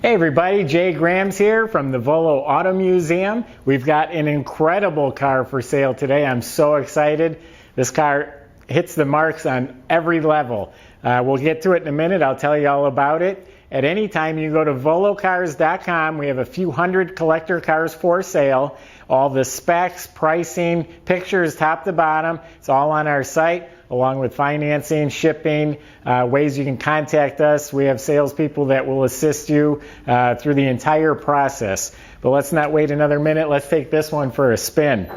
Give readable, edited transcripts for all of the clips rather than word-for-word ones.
Hey everybody, Jay Grams here from the Volo Auto Museum. We've got an incredible car for sale today. I'm so excited. This car hits the marks on every level. We'll get to it in a minute. I'll tell you all about it. At any time, you can go to volocars.com. We have a few hundred collector cars for sale. All the specs, pricing, pictures, top to bottom. It's all on our site, along with financing, shipping, ways you can contact us. We have salespeople that will assist you through the entire process. But let's not wait another minute. Let's take this one for a spin.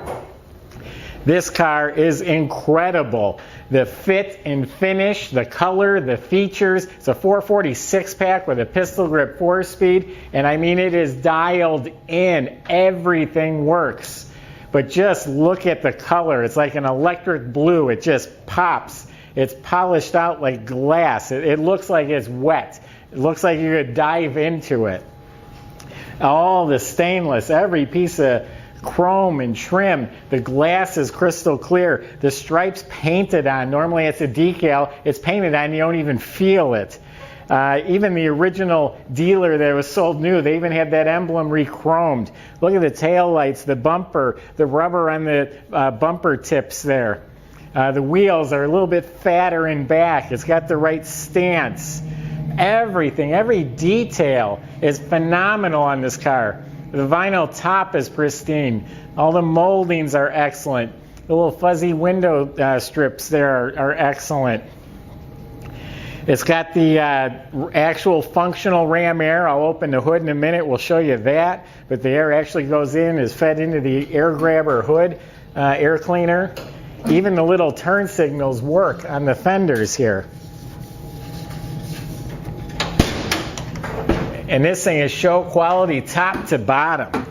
This car is incredible. The fit and finish, the color, the features. It's a 446 pack with a pistol grip 4-speed, and I mean it is dialed in. Everything works. But just look at the color. It's like an electric blue. It just pops. It's polished out like glass. It looks like it's wet. It looks like you could dive into it. All the stainless, every piece of chrome and trim. The glass is crystal clear. The stripes painted on. Normally it's a decal. It's painted on. You don't even feel it. Even the original dealer that was sold new, they even had that emblem rechromed. Look at the taillights, the bumper, the rubber on the bumper tips there. The wheels are a little bit fatter in back. It's got the right stance. Everything, every detail is phenomenal on this car. The vinyl top is pristine. All the moldings are excellent. The little fuzzy window strips there are excellent. It's got the actual functional ram air. I'll open the hood in a minute. We'll show you that. But the air actually goes in, is fed into the air grabber hood, air cleaner. Even the little turn signals work on the fenders here. And this thing is show quality top to bottom.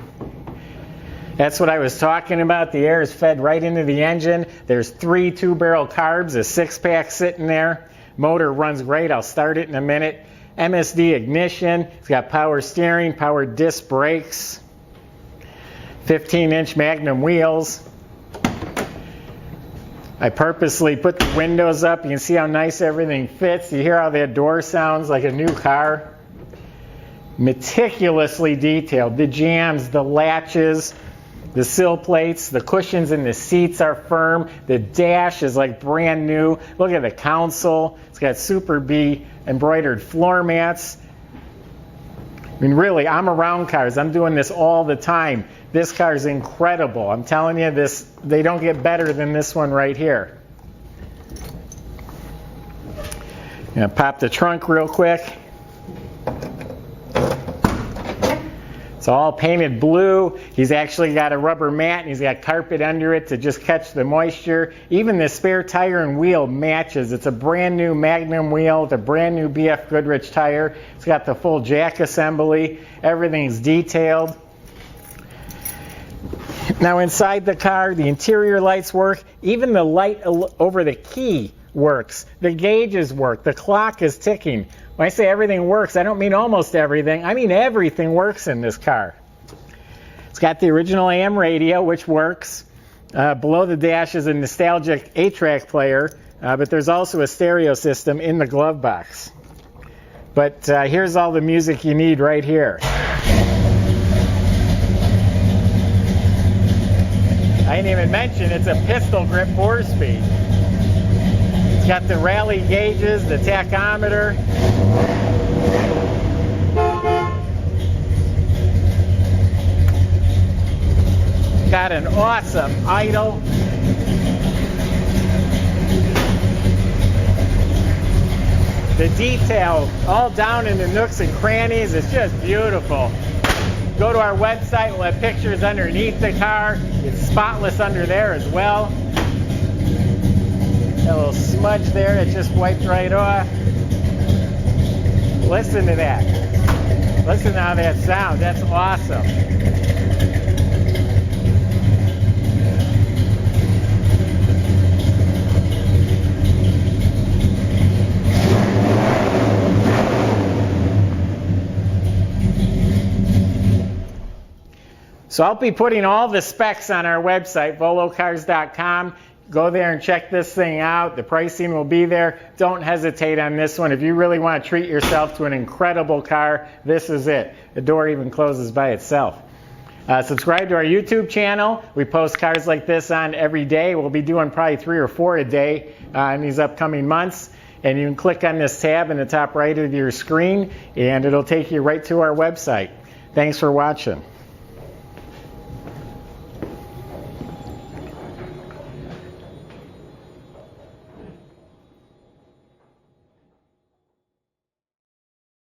That's what I was talking about. The air is fed right into the engine. There's 3 2-barrel carbs, a 6-pack sitting there. Motor runs great. I'll start it in a minute. MSD ignition. It's got power steering, power disc brakes. 15-inch Magnum wheels. I purposely put the windows up. You can see how nice everything fits. You hear how that door sounds like a new car. Meticulously detailed. The jambs, the latches, the sill plates, the cushions in the seats are firm. The dash is like brand new. Look at the console. It's got Super B embroidered floor mats. I mean, really, I'm around cars. I'm doing this all the time. This car is incredible. I'm telling you, they don't get better than this one right here. I'm going to pop the trunk real quick. It's all painted blue. He's actually got a rubber mat and he's got carpet under it to just catch the moisture. Even the spare tire and wheel matches. It's a brand new Magnum wheel with a brand new BF Goodrich tire. It's got the full jack assembly. Everything's detailed. Now inside the car, the interior lights work. Even the light over the key works. The gauges work. The clock is ticking. When I say everything works, I don't mean almost everything. I mean everything works in this car. It's got the original AM radio, which works. Below the dash is a nostalgic 8-track player, but there's also a stereo system in the glove box. But here's all the music you need right here. I didn't even mention it's a pistol grip 4-speed. Got the Rallye gauges, the tachometer. Got an awesome idle. The detail all down in the nooks and crannies. It's just beautiful. Go to our website. We'll have pictures underneath the car. It's spotless under there as well. A little smudge there, it just wiped right off. Listen to that. Listen to how that sounds. That's awesome. So I'll be putting all the specs on our website, volocars.com. Go there and check this thing out. The pricing will be there. Don't hesitate on this one. If you really want to treat yourself to an incredible car, this is it. The door even closes by itself. Subscribe to our YouTube channel. We post cars like this on every day. We'll be doing probably 3 or 4 a day in these upcoming months. And you can click on this tab in the top right of your screen, and it'll take you right to our website. Thanks for watching.